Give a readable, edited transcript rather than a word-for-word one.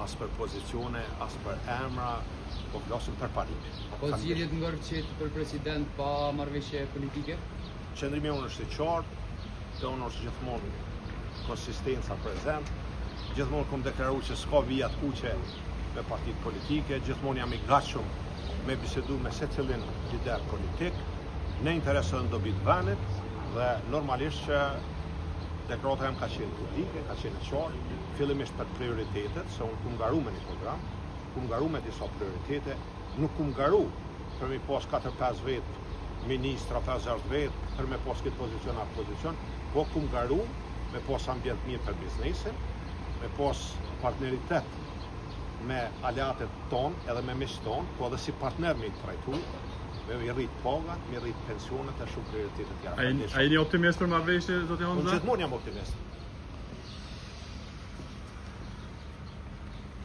as për pozicione, as për emra, po flasim për parime. Po zgjedhjet ngërçet për president pa marrëveshje politike? Qëndrimi unë është i qartë, dhe unë është gjithmonë konsistenca prezent, gjithmonë kom deklaru që s'ka vijat kuqe me partit politike, gjithmonë jam i gatshëm me bisedu me secilin lider politik, në interesën e dobit venit dhe normalisht që deklarata jam ka qenë publike, ka qenë e qartë, fillimisht për prioritetet, se unë kum garu me një program, kum garu me disa prioritete, nuk kum garu për me pas 4-5 vetë ministra, 5-6 vetë, për me pas këtë pozicion, po kum garu me pas ambjent mirë për biznesin, me pas partneritet me aleatet tonë edhe me miqtë tonë, po edhe si partner me i trajtu, me i rrit pagat, me i rrit pensionet e shumë prioritetet tjera. A jeni optimist për marrëveshje, zoti Honza? Unë gjithmonë jam optimist.